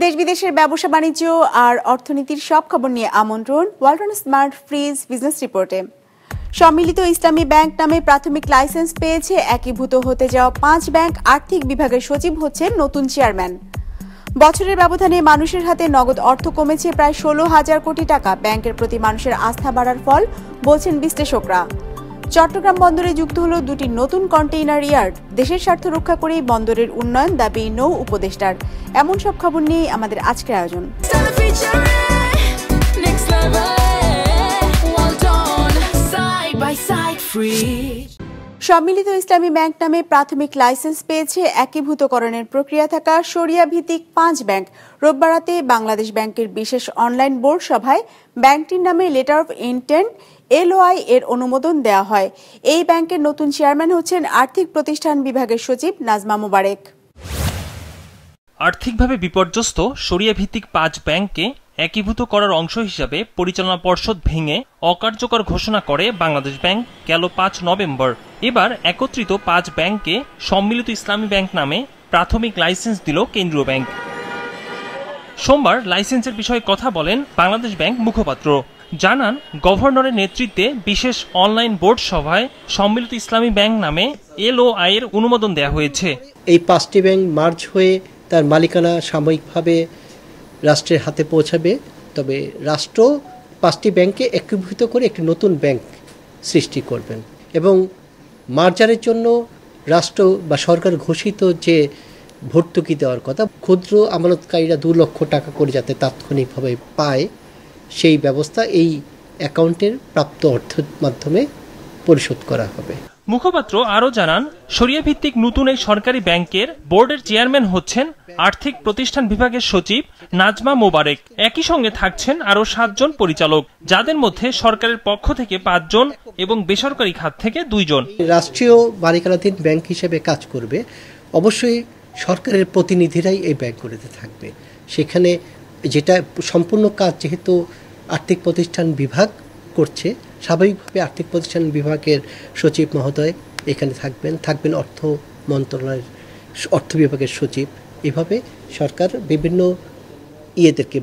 দেশ বিদেশের ব্যবসা বাণিজ্য আর অর্থনীতির সব খবর নিয়ে আমন্ত্রণ ওয়ালটন স্মার্ট ফ্রিজ বিজনেস রিপোর্টে। সম্মিলিত ইসলামী ব্যাংক নামে প্রাথমিক লাইসেন্স পেয়েছে একীভূত হতে যাওয়া 5 ব্যাংক আর্থিক বিভাগের সচিব হচ্ছেন নতুন চেয়ারম্যান। বছরের ব্যবধানে মানুষের হাতে নগদ অর্থ কমেছে প্রায় 16,000 কোটি টাকা। ব্যাংকের প্রতি মানুষের আস্থা বাড়ার ফল বলছেন বিশ্লেষকরা। চট্টগ্রাম বন্দরে যুক্ত হলো 2টি নতুন কন্টেইনার ইয়ার্ড। দেশের স্বার্থ রক্ষা করেই বন্দরের উন্নয়ন দাবি নৌ উপদেষ্টার। এমন সব খবর নিয়ে আমাদের আজকের আয়োজন। সম্মিলিত ইসলামী ব্যাংক নামে প্রাথমিক লাইসেন্স পেয়েছে একীভূতকরণের প্রক্রিয়া থাকা শরিয়া ভিত্তিক 5 ব্যাংক। রোববার রাতে বাংলাদেশ ব্যাংকের বিশেষ অনলাইন বোর্ড সভায় ব্যাংকটির নামে লেটার অফ ইন্টেন্ট LOI এর অনুমোদন দেওয়া হয়। এই ব্যাংকের নতুন চেয়ারম্যান হচ্ছেন আর্থিক প্রতিষ্ঠান বিভাগের সচিব নাজমা মোবারেক। আর্থিকভাবে বিপর্যস্ত শরিয়া ভিত্তিক 5 ব্যাংককে একীভূত করার অংশ হিসাবে পরিচালনা পর্ষদ ভেঙে অকার্যকর ঘোষণা করে বাংলাদেশ ব্যাংক গেল 5 নভেম্বর। এবার একত্রিত 5 ব্যাংককে সম্মিলিত ইসলামী ব্যাংক নামে প্রাথমিক লাইসেন্স দিল কেন্দ্রীয় ব্যাংক। সোমবার লাইসেন্সের বিষয়ে কথা বলেন বাংলাদেশ ব্যাংক মুখপাত্র। জানান, গভর্নরের নেতৃত্বে বিশেষ অনলাইন বোর্ড সভায় সম্মিলিত ইসলামী ব্যাংক নামে LOI এর অনুমোদন দেওয়া হয়েছে। এই 5টি ব্যাংক মার্জ হয়ে তার মালিকানা সাময়িকভাবে রাষ্ট্রের হাতে পৌঁছাবে। তবে রাষ্ট্র 5টি ব্যাংককে একীভূত করে একটি নতুন ব্যাংক সৃষ্টি করবেন এবং মার্জারের জন্য রাষ্ট্র বা সরকার ঘোষিত যে ভর্তুকি দেওয়ার কথা, ক্ষুদ্র আমানতকারীরা 2 লক্ষ টাকা করে যাতে তাৎক্ষণিকভাবে পায়, সেই ব্যবস্থা এই অ্যাকাউন্টের প্রাপ্ত অর্থের মাধ্যমে পরিশোধ করা হবে। মুখপাত্র আরও জানান, শরিয়া ভিত্তিক নতুন এই সরকারি ব্যাংকের বোর্ডের চেয়ারম্যান হচ্ছেন আর্থিক প্রতিষ্ঠান বিভাগের সচিব নাজমা মোবারেক। একই সঙ্গে থাকছেন আরও 7 জন পরিচালক, যাদের মধ্যে সরকারের পক্ষ থেকে 5 জন এবং বেসরকারি খাত থেকে 2 জন। রাষ্ট্রীয় মালিকানাধীন ব্যাংক হিসেবে কাজ করবে। অবশ্যই সরকারের প্রতিনিধিরাই এই ব্যাংকগুলিতে থাকবে। সেখানে যেটা সম্পূর্ণ কাজ যেহেতু আর্থিক প্রতিষ্ঠান বিভাগ করছে, স্বাভাবিকভাবে আর্থিক প্রতিষ্ঠান বিভাগের সচিব মহোদয় এখানে থাকবেন অর্থ মন্ত্রণালয়ের অর্থ বিভাগের সচিব। এভাবে সরকার বিভিন্ন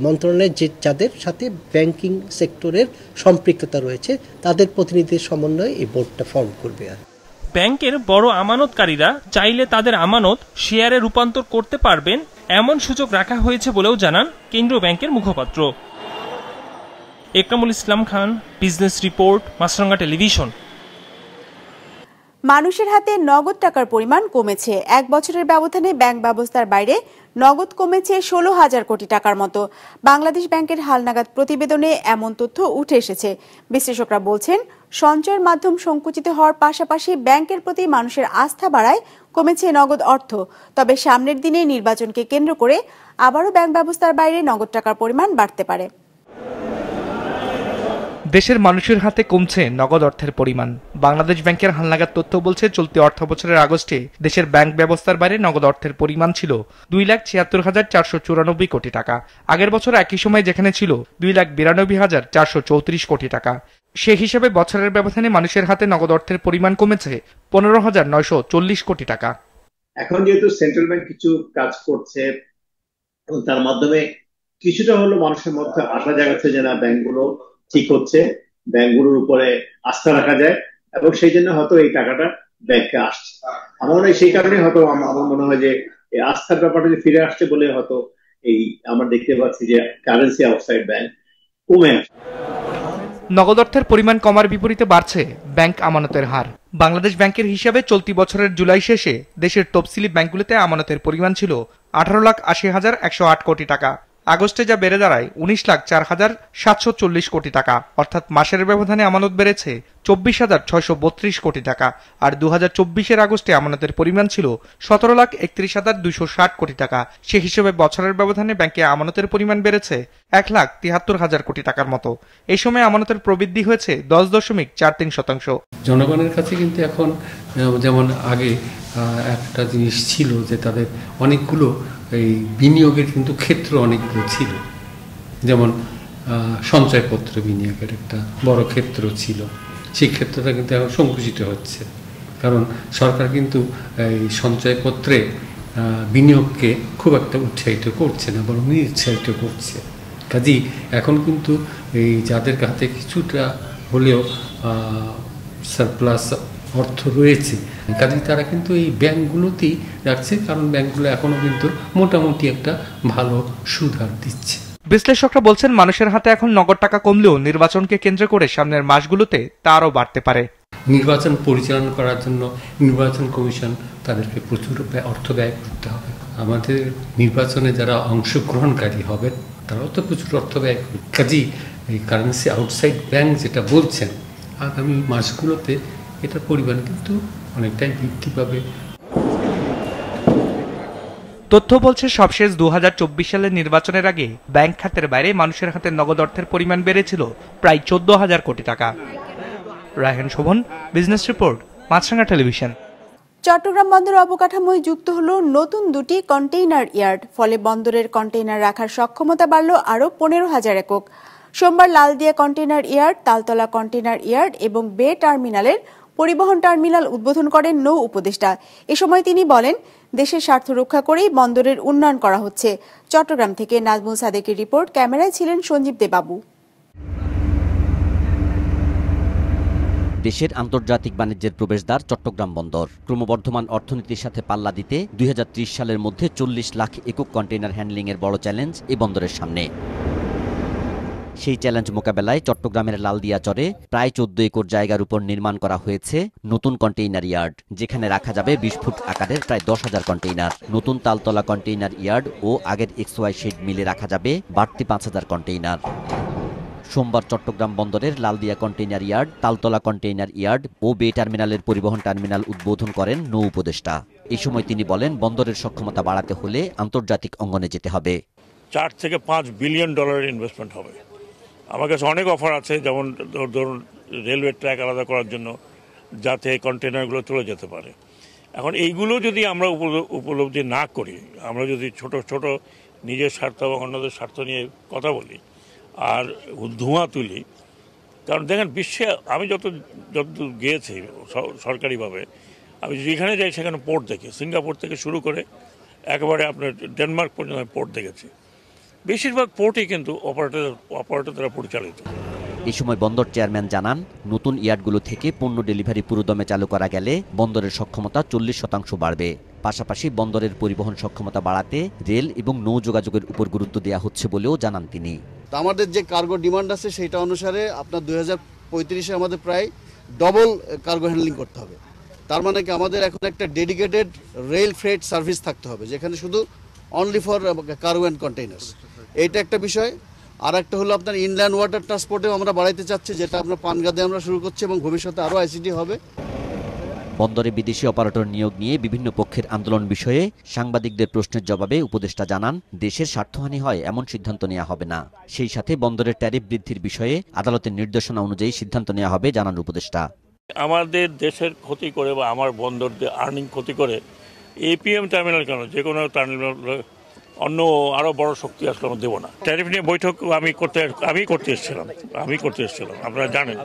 মন্ত্রণালয়ের যাদের সাথে ব্যাংকিং সেক্টরের সম্পৃক্ততা রয়েছে তাদের প্রতিনিধিদের সমন্বয়ে এই বোর্ডটা ফর্ম করবে। আর ব্যাংকের বড় আমানতকারীরা চাইলে তাদের আমানত শেয়ারে রূপান্তর করতে পারবেন, এমন সুযোগ রাখা হয়েছে বলেও জানান কেন্দ্রীয় ব্যাংকের মুখপাত্র। একরামুল ইসলাম খান, বিজনেস রিপোর্ট, মাছরাঙ্গা টেলিভিশন। মানুষের হাতে নগদ টাকার পরিমাণ কমেছে। 1 বছরের ব্যবধানে ব্যাংক ব্যবস্থার বাইরে নগদ কমেছে 16,000 কোটি টাকার মতো। বাংলাদেশ ব্যাংকের হালনাগাদ প্রতিবেদনে এমন তথ্য উঠে এসেছে। বিশ্লেষকরা বলছেন, সঞ্চয়ের মাধ্যম সংকুচিত হওয়ার পাশাপাশি ব্যাংকের প্রতি মানুষের আস্থা বাড়ায় কমেছে নগদ অর্থ। তবে সামনের দিনে নির্বাচনকে কেন্দ্র করে আবারও ব্যাংক ব্যবস্থার বাইরে নগদ টাকার পরিমাণ বাড়তে পারে। দেশের মানুষের হাতে কমছে নগদ অর্থের পরিমাণ। বাংলাদেশ ব্যাংকের হালনাগাদ তথ্য বলছে, চলতি অর্থ বছরের আগস্টে দেশের ব্যাংক ব্যবস্থার বাইরে নগদ অর্থের পরিমাণ ছিল 2,76,494 কোটি টাকা। আগের বছর একই সময় যেখানে ছিল 2,92,434 কোটি টাকা। সে হিসাবে বছরের ব্যবধানে মানুষের হাতে নগদ অর্থের পরিমাণ কমেছে 15,940 কোটি টাকা। এখন যেহেতু সেন্ট্রাল ব্যাংক কিছু কাজ করছে, তার মাধ্যমে কিছুটা হলো মানুষের মধ্যে আশা জাগাচ্ছে যে না, ব্যাংকগুলো ঠিক হচ্ছে, ব্যাংকগুলোর উপরে আস্থা রাখা যায় এবং সেই জন্য হয়তো এই টাকাটা ব্যাংকে আসছে। আমার মনে হয় সেই কারণে হয়তো আমার মনে হয় যে এই আস্থার ব্যাপারটা যে ফিরে আসছে বলে হয়তো এই আমরা দেখতে পাচ্ছি যে কারেন্সি আউটসাইড ব্যাংক কমে আসছে। নগদ অর্থের পরিমাণ কমার বিপরীতে বাড়ছে ব্যাংক আমানতের হার। বাংলাদেশ ব্যাংকের হিসাবে চলতি বছরের জুলাই শেষে দেশের তফসিলি ব্যাংকগুলিতে আমানতের পরিমাণ ছিল 18,80,108 কোটি টাকা। আগস্টে যা বেড়ে দাঁড়ায় 19,04,740 কোটি টাকা, অর্থাৎ মাসের ব্যবধানে আমানত বেড়েছে 24,632 কোটি টাকা। আর 2024-এর আগস্টে আমানতের পরিমাণ ছিল 17,31,260 কোটি টাকা। সে হিসেবে বছরের ব্যবধানে ব্যাংকে আমানতের পরিমাণ বেড়েছে 1,73,000 কোটি টাকার মতো। এই সময় আমানতের প্রবৃদ্ধি হয়েছে 10.43%। জনগণের কাছে কিন্তু এখন যেমন আগে একটা জিনিস ছিল যে তাদের অনেকগুলো এই বিনিয়োগের কিন্তু ক্ষেত্র অনেকগুলো ছিল, যেমন সঞ্চয়পত্র বিনিয়োগের একটা বড় ক্ষেত্র ছিল। সেই ক্ষেত্রটা কিন্তু এখন সংকুচিত হচ্ছে, কারণ সরকার কিন্তু এই সঞ্চয়পত্রে বিনিয়োগকে খুব একটা উৎসাহিত করছে না, বরং নিরুৎসাহিত করছে। কাজেই এখন কিন্তু এই যাদের হাতে কিছুটা হলেও সারপ্লাস অর্থ রয়েছে, কাজেই তারা কিন্তু এই ব্যাংকগুলোতেই রাখছে, কারণ ব্যাংকগুলো এখনও কিন্তু মোটামুটি একটা ভালো সুদ হার দিচ্ছে। বিশ্লেষকরা বলছেন, মানুষের হাতে এখন নগদ টাকা কমলেও নির্বাচনকে কেন্দ্র করে সামনের মাসগুলোতে তা আরও বাড়তে পারে। নির্বাচন পরিচালনা করার জন্য নির্বাচন কমিশন তাদেরকে প্রচুর অর্থ ব্যয় করতে হবে। আমাদের নির্বাচনে যারা অংশগ্রহণকারী হবে তারাও তো প্রচুর অর্থ ব্যয় করবে। কাজেই এই কারেন্সি আউটসাইড ব্যাংক যেটা বলছেন, আগামী মাসগুলোতে এটার পরিমাণ কিন্তু অনেকটাই বৃদ্ধি পাবে। তথ্য বলছে, সবশেষ 2024 সালের নির্বাচনের আগে ব্যাংক খাতের বাইরে মানুষের হাতে নগদ অর্থের পরিমাণ বেড়েছিল প্রায় 14,000 কোটি টাকা। রায়হান শোভন, বিজনেস রিপোর্ট, মাছরাঙা টেলিভিশন। চট্টগ্রাম বন্দর অবকাঠামোয় যুক্ত হলো নতুন দুটি কন্টেইনার ইয়ার্ড, ফলে বন্দরের কন্টেইনার রাখার সক্ষমতা বাড়ল আরও 15,000 একক। সোমবার Laldia container yard, Taltala container yard এবং বে টার্মিনালের পরিবহন টার্মিনাল উদ্বোধন করেন নৌ উপদেষ্টা। এ সময় তিনি বলেন, দেশের স্বার্থ রক্ষা করেই বন্দরের উন্নয়ন করা হচ্ছে। চট্টগ্রাম থেকে নাজমুল সাদেকের রিপোর্ট, ক্যামেরায় ছিলেন সঞ্জীব দেবাবু। দেশের আন্তর্জাতিক বাণিজ্যের প্রবেশদ্বার চট্টগ্রাম বন্দর ক্রমবর্ধমান অর্থনীতির সাথে পাল্লা দিতে 2030 সালের মধ্যে 40 লাখ একক কন্টেইনার হ্যান্ডলিংয়ের বড় চ্যালেঞ্জ এই বন্দরের সামনে। সেই চ্যালেঞ্জ মোকাবেলায় চট্টগ্রামের লালদিয়া চরে প্রায় 14 একর জায়গার উপর নির্মাণ করা হয়েছে নতুন কন্টেইনার ইয়ার্ড, যেখানে রাখা যাবে 20 ফুট আকারের প্রায় 10,000 কন্টেইনার। নতুন তালতলা কন্টেইনার ইয়ার্ড ও আগের XY শেড মিলে রাখা যাবে বাড়তি 5,000 কন্টেইনার। সোমবার চট্টগ্রাম বন্দরের Laldia container yard, Taltala container yard ও বে টার্মিনালের পরিবহন টার্মিনাল উদ্বোধন করেন নৌ উপদেষ্টা। এই সময় তিনি বলেন, বন্দরের সক্ষমতা বাড়াতে হলে আন্তর্জাতিক অঙ্গনে যেতে হবে। 4 থেকে 5 বিলিয়ন ডলারের ইনভেস্টমেন্ট হবে। আমার কাছে অনেক অফার আছে, যেমন ধরুন রেলওয়ে ট্র্যাক আলাদা করার জন্য, যাতে কন্টেইনারগুলো চলে যেতে পারে। এখন এইগুলো যদি আমরা উপলব্ধি না করি, আমরা যদি ছোট ছোট নিজের স্বার্থ এবং অন্যদের স্বার্থ নিয়ে কথা বলি আর ধোঁয়া তুলি, কারণ দেখেন বিশ্বে আমি যত গিয়েছি সরকারিভাবে, আমি যেখানে যাই সেখানে পোর্ট দেখি, সিঙ্গাপুর থেকে শুরু করে একেবারে আপনার ডেনমার্ক পর্যন্ত আমি পোর্ট দেখেছি। বেশিরভাগ পোর্টই কিন্তু অপারেটর দ্বারা পরিচালিত। এই সময় বন্দর চেয়ারম্যান জানান, নতুন ইয়ার্ডগুলো থেকে পণ্য ডেলিভারি পুরোদমে চালু করা গেলে বন্দরের সক্ষমতা 40% বাড়বে। পাশাপাশি বন্দরের পরিবহন সক্ষমতা বাড়াতে রেল এবং নৌ যোগাযোগের উপর গুরুত্ব দেওয়া হচ্ছে বলেও জানান তিনি। আমাদের যে কার্গো ডিমান্ড আছে সেটা অনুসারে আপনার 2035-এ আমাদের প্রায় ডবল কার্গো হ্যান্ডলিং করতে হবে। তার মানে কি আমাদের এখন একটা ডেডিকেটেড রেল ফ্রেট সার্ভিস থাকতে হবে, যেখানে শুধু only for cargo and containers. এইটা একটা বিষয়। আর একটা হলো আপনার ইনল্যান্ড ওয়াটার ট্রান্সপোর্টেও আমরা বাড়াইতে চাচ্ছি, যেটা আপনার পানগাদে আমরা শুরু করছি এবং ভবিষ্যতে আরও আইসিটি হবে। বন্দরে বিদেশি অপারেটর নিয়োগ নিয়ে বিভিন্ন পক্ষের আন্দোলন বিষয়ে সাংবাদিকদের প্রশ্নের জবাবে উপদেষ্টা জানান, দেশের স্বার্থহানি হয় এমন সিদ্ধান্ত নেওয়া হবে না। সেই সাথে বন্দরের ট্যারিফ বৃদ্ধির বিষয়ে আদালতের নির্দেশনা অনুযায়ী সিদ্ধান্ত নেওয়া হবে জানান উপদেষ্টা। আমাদের দেশের ক্ষতি করে বা আমার বন্দরদের আর্নিং ক্ষতি করে এপিএম টার্মিনাল কেন, যে কোনো টার্মিনাল অন্য আরও বড় শক্তি আসলে আমরা দেবো না। ট্যারিফ নিয়ে বৈঠক আমি করতে এসেছিলাম, আপনারা জানেন,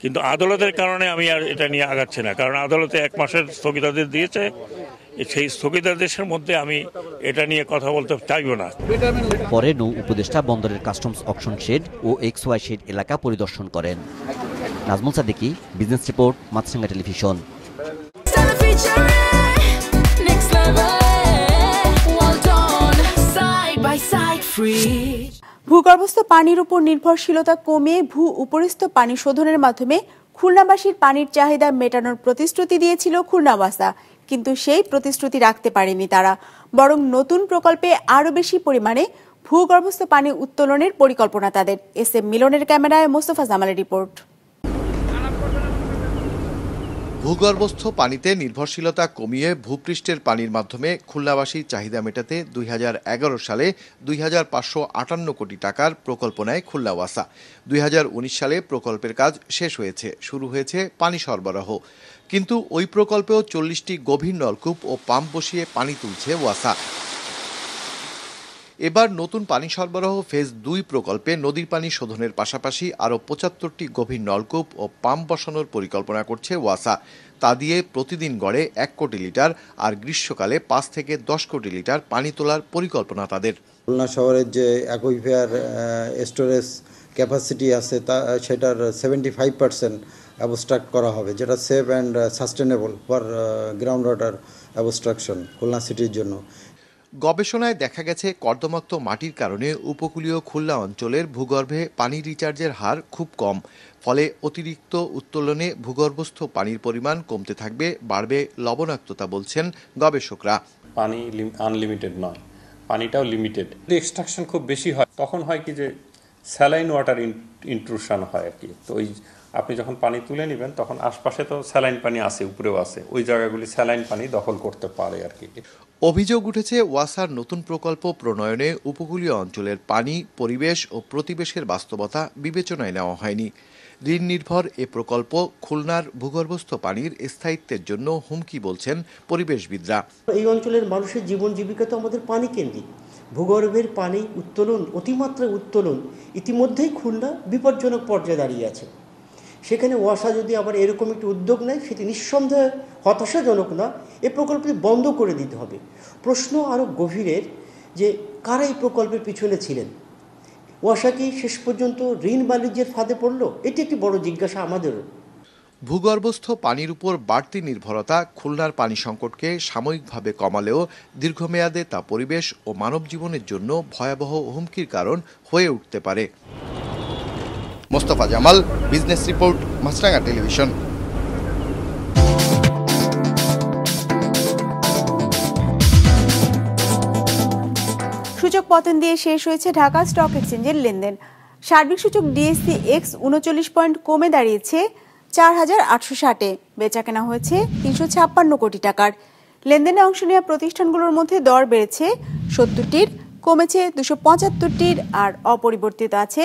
কিন্তু আদালতের কারণে আমি আর এটা নিয়ে আগাচ্ছি না, কারণ আদালতে 1 মাসের স্থগিতাদেশ দিয়েছে। সেই স্থগিতাদেশের মধ্যে আমি এটা নিয়ে কথা বলতে চাইব না। পরে নৌ উপদেষ্টা বন্দরের কাস্টমস অকশন শেড ও XY শেড এলাকা পরিদর্শন করেন। নাজমুল সাদেকি, বিজনেস রিপোর্ট, মাছরাঙা টেলিভিশন। ভূগর্ভস্থ পানির উপর নির্ভরশীলতা কমিয়ে ভূ উপরিস্থ পানি শোধনের মাধ্যমে খুলনাবাসীর পানির চাহিদা মেটানোর প্রতিশ্রুতি দিয়েছিল খুলনা ওয়াসা, কিন্তু সেই প্রতিশ্রুতি রাখতে পারেনি তারা, বরং নতুন প্রকল্পে আরও বেশি পরিমাণে ভূগর্ভস্থ পানি উত্তোলনের পরিকল্পনা তাদের। SM মিলনের ক্যামেরায় মোস্তফা জামালের রিপোর্ট। ভূগর্ভস্থ পানিতে নির্ভরশীলতা কমিয়ে ভূপৃষ্ঠের পানির মাধ্যমে খুলনাবাসীর চাহিদা মেটাতে 2011 সালে 2558 কোটি টাকার প্রকল্প নেয় খুলনা ওয়াসা। 2019 সালে প্রকল্পের কাজ শেষ হয়েছে, শুরু হয়েছে পানি সরবরাহ। কিন্তু ওই প্রকল্পেও 40টি গভীর নলকূপ ও পাম্প বসিয়ে পানি তুলছে ওয়াসা। এবার নতুন পানি সরবরাহ ফেজ 2 প্রকল্পে নদীর পানি শোধনের পাশাপাশি আরও 75টি গভীর নলকূপ ও পাম্প বসানোর পরিকল্পনা করছে ওয়াসা। তা দিয়ে প্রতিদিন গড়ে 1 কোটি লিটার আর গ্রীষ্মকালে 5 থেকে 10 কোটি লিটার পানি তোলার পরিকল্পনা তাদের। খুলনা শহরের যে অ্যাকুইফায়ার স্টোরেজ ক্যাপাসিটি আছে তা সেটার 75% অ্যাবস্ট্রাক্ট করা হবে, যেটা safe and sustainable for ground water abstraction Khulna সিটির জন্য। গবেষণায় দেখা গেছে কর্দমাক্ত মাটির কারণে উপকূলীয় খুলনা অঞ্চলের ভূগর্ভে পানি রিচার্জের হার খুব কম। ফলে অতিরিক্ত উত্তোলনে ভূগর্ভস্থ পানির পরিমাণ কমতে থাকবে, বাড়বে লবণাক্ততা বলছেন গবেষকরা। পানি আনলিমিটেড নয়, পানিটাও লিমিটেড। যদি এক্সট্রাকশন খুব বেশি হয় তখন হয় কি যে স্যালাইন ওয়াটার ইন্ট্রুশন হয় আর কি। তো ওই আপনি যখন পানি তুলে নেবেন তখন আশপাশে তো স্যালাইন পানি আছে, উপরেও আছে, ওই জায়গাগুলি স্যালাইন পানি দখল করতে পারে আর কি। অভিযোগ উঠেছে ওয়াসার নতুন প্রকল্প প্রণয়নে উপকূলীয় অঞ্চলের পানি, পরিবেশ ও প্রতিবেশের বাস্তবতা বিবেচনায় নেওয়া হয়নি। ঋণ নির্ভর এ প্রকল্প খুলনার ভূগর্ভস্থ পানির স্থায়িত্বের জন্য হুমকি বলছেন পরিবেশবিদরা। এই অঞ্চলের মানুষের জীবন জীবিকা তো আমাদের পানি কেন্দ্রিক। ভূগর্ভের পানি উত্তোলন, অতিমাত্রায় উত্তোলন ইতিমধ্যেই খুলনা বিপজ্জনক পর্যায়ে দাঁড়িয়ে আছে। সেখানে ওয়াসা যদি আবার এরকম একটি উদ্যোগ নেয় সেটি নিঃসন্দেহে হতাশাজনক না, এ প্রকল্পটি বন্ধ করে দিতে হবে। প্রশ্ন আরও গভীরের যে কারা এই প্রকল্পের পিছনে ছিলেন, ওয়াসা কি শেষ পর্যন্ত ঋণ বাণিজ্যের ফাঁদে পড়ল? এটি একটি বড় জিজ্ঞাসা আমাদেরও। ভূগর্ভস্থ পানির উপর বাড়তি নির্ভরতা খুলনার পানি সংকটকে সাময়িকভাবে কমালেও দীর্ঘমেয়াদে তা পরিবেশ ও মানব জীবনের জন্য ভয়াবহ হুমকির কারণ হয়ে উঠতে পারে। মোস্তফা জামাল, বিজনেস রিপোর্ট, মাছরাঙা টেলিভিশন। সূচক পতন দিয়ে শেষ হয়েছে ঢাকা স্টক এক্সচেঞ্জের লেনদেন। সার্বিক সূচক ডিএসসি এক্স 39 পয়েন্ট কমে দাঁড়িয়েছে 4860-এ। বেচাকেনা হয়েছে 356 কোটি টাকার। লেনদেনে অংশ নেওয়া প্রতিষ্ঠানগুলোর মধ্যে দর বেড়েছে 70টির, কমেছে 275টির আর অপরিবর্তিত আছে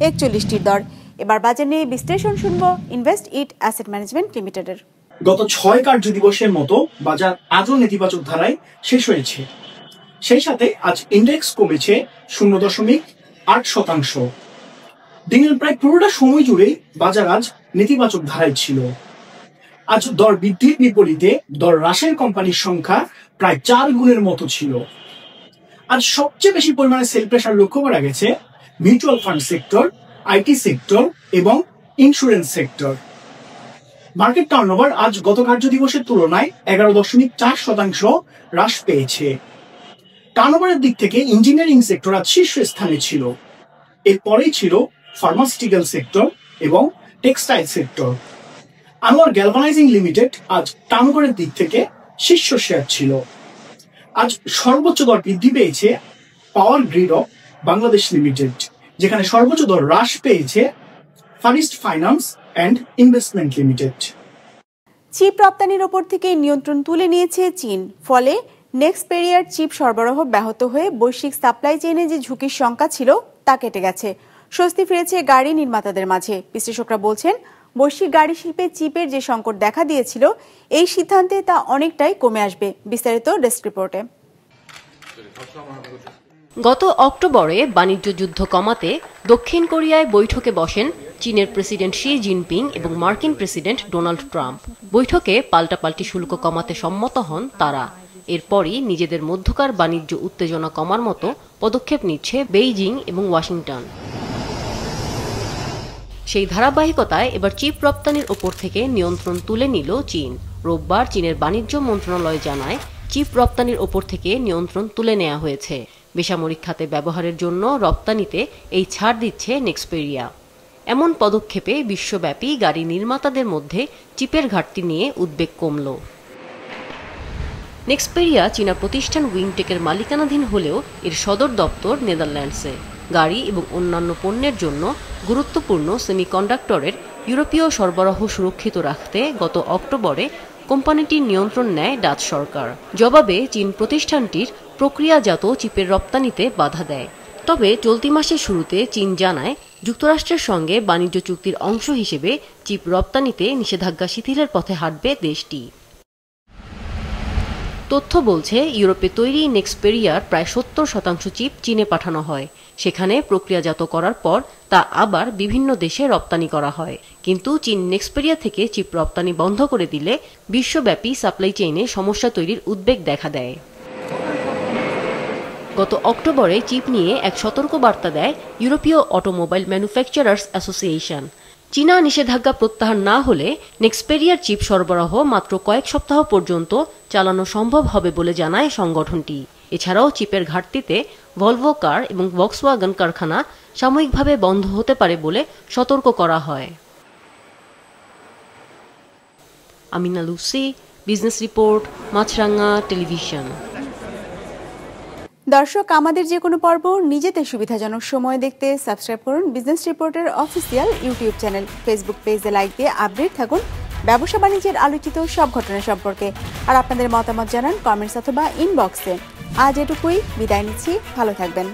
41টির দর। এবার বাজার নিয়ে বিশ্লেষণ শুনবো ইনভেস্ট ইট অ্যাসেট ম্যানেজমেন্ট লিমিটেডের। গত 6 কার্য দিবসের মতো বাজার আজও নেতিবাচক ধারায় শেষ হয়েছে। সেই সাথে আজ ইন্ডেক্স কমেছে 0.8%। দিনের প্রায় পুরোটা সময় জুড়ে বাজার আজ নেতিবাচক ধারায় ছিল। আজ দর বৃদ্ধির বিপরীতে দর হ্রাসের কোম্পানির সংখ্যা প্রায় 4 গুণের মতো ছিল। আজ সবচেয়ে বেশি পরিমাণে সেল প্রেসার লক্ষ্য করা গেছে mutual fund sector, IT sector এবং ইন্স্যুরেন্স সেক্টর। মার্কেট টার্নওভার আজ গত কার্য দিবসের তুলনায় 11.4% হ্রাস পেয়েছে। টার্নওভারের দিক থেকে ইঞ্জিনিয়ারিং সেক্টর আজ শীর্ষ স্থানে ছিল। এরপরেই ছিল ফার্মাসিউটিক্যাল সেক্টর এবং textile sector. Anwar Galvanizing Limited আজ টার্নওভারের দিক থেকে শীর্ষ শেয়ার ছিল। আজ সর্বোচ্চ দর বৃদ্ধি পেয়েছে Power Grid of Bangladesh Limited, যেখানে সর্বোচ্চ দর হ্রাস পেয়েছে First Finance and Investment Limited. Chip রপ্তানির ওপর থেকে নিয়ন্ত্রণ তুলে নিয়েছে চীন। ফলে নেক্সপেরিয়ার চিপ সরবরাহ ব্যাহত হয়ে বৈশ্বিক সাপ্লাই চেইনে যে ঝুঁকির শঙ্কা ছিল তা কেটে গেছে। স্বস্তি ফিরেছে গাড়ি নির্মাতাদের মাঝে। বিশ্লেষকরা বলছেন, বৈশ্বিক গাড়ি শিল্পে চিপের যে সংকট দেখা দিয়েছিল, এই সিদ্ধান্তে তা অনেকটাই কমে আসবে। বিস্তারিত ডেস্ক রিপোর্টে। গত অক্টোবরে বাণিজ্য যুদ্ধ কমাতে দক্ষিণ কোরিয়ায় বৈঠকে বসেন চীনের প্রেসিডেন্ট শি জিনপিং এবং মার্কিন প্রেসিডেন্ট ডোনাল্ড ট্রাম্প। বৈঠকে পাল্টাপাল্টি শুল্ক কমাতে সম্মত হন তারা। এরপরই নিজেদের মধ্যকার বাণিজ্য উত্তেজনা কমার মতো পদক্ষেপ নিচ্ছে বেইজিং এবং ওয়াশিংটন। সেই ধারাবাহিকতায় এবার চিপ রপ্তানির ওপর থেকে নিয়ন্ত্রণ তুলে নিল চীন। রোববার চীনের বাণিজ্য মন্ত্রণালয় জানায়, চিপ রপ্তানির ওপর থেকে নিয়ন্ত্রণ তুলে নেওয়া হয়েছে। বেসামরিক খাতে ব্যবহারের জন্য রপ্তানিতে এই ছাড় দিচ্ছে নেক্সপেরিয়া। এমন পদক্ষেপে বিশ্বব্যাপী গাড়ি নির্মাতাদের মধ্যে চিপের ঘাটতি নিয়ে উদ্বেগ কমল। নেক্সপেরিয়া চীনা প্রতিষ্ঠান উইংটেকের মালিকানাধীন হলেও এর সদর দপ্তর নেদারল্যান্ডসে। গাড়ি এবং অন্যান্য পণ্যের জন্য গুরুত্বপূর্ণ সেমিকন্ডাক্টরের ইউরোপীয় সরবরাহ সুরক্ষিত রাখতে গত অক্টোবরে কোম্পানিটির নিয়ন্ত্রণ নেয় ডাচ সরকার। জবাবে চীন প্রতিষ্ঠানটির প্রক্রিয়াজাত চিপের রপ্তানিতে বাধা দেয়। তবে চলতি মাসের শুরুতে চীন জানায়, যুক্তরাষ্ট্রের সঙ্গে বাণিজ্য চুক্তির অংশ হিসেবে চিপ রপ্তানিতে নিষেধাজ্ঞা শিথিলের পথে হাঁটবে দেশটি। তথ্য বলছে ইউরোপে তৈরি নেক্সপেরিয়ার প্রায় 70% চিপ চীনে পাঠানো হয়। সেখানে প্রক্রিয়াজাত করার পর তা আবার বিভিন্ন দেশে রপ্তানি করা হয়। কিন্তু চীন নেক্সপেরিয়া থেকে চিপ রপ্তানি বন্ধ করে দিলে বিশ্বব্যাপী সাপ্লাই চেইনে সমস্যা তৈরির উদ্বেগ দেখা দেয়। গত অক্টোবরে চিপ নিয়ে এক সতর্কবার্তা দেয় ইউরোপীয় অটোমোবাইল ম্যানুফ্যাকচারার্স অ্যাসোসিয়েশন। চীনা নিষেধাজ্ঞা প্রত্যাহার না হলে নেক্সপেরিয়ার চিপ সরবরাহ মাত্র কয়েক সপ্তাহ পর্যন্ত চালানো সম্ভব হবে বলে জানায় সংগঠনটি। এছাড়াও চিপের ঘাটতিতে ভলভো কার এবং ভক্সওয়াগন কারখানা সাময়িকভাবে বন্ধ হতে পারে বলে সতর্ক করা হয়। আমিনা লুসি, বিজনেস রিপোর্ট, মাছরাঙা টেলিভিশন। দর্শক, আমাদের যে কোনো পর্ব নিজেদের সুবিধাজনক সময় দেখতে সাবস্ক্রাইব করুন বিজনেস রিপোর্টের অফিসিয়াল ইউটিউব চ্যানেল। ফেসবুক পেজে লাইক দিয়ে আপডেট থাকুন ব্যবসা বাণিজ্যের আলোচিত সব ঘটনা সম্পর্কে। আর আপনাদের মতামত জানান কমেন্টস অথবা ইনবক্সে। আজ এটুকুই, বিদায় নিচ্ছি, ভালো থাকবেন।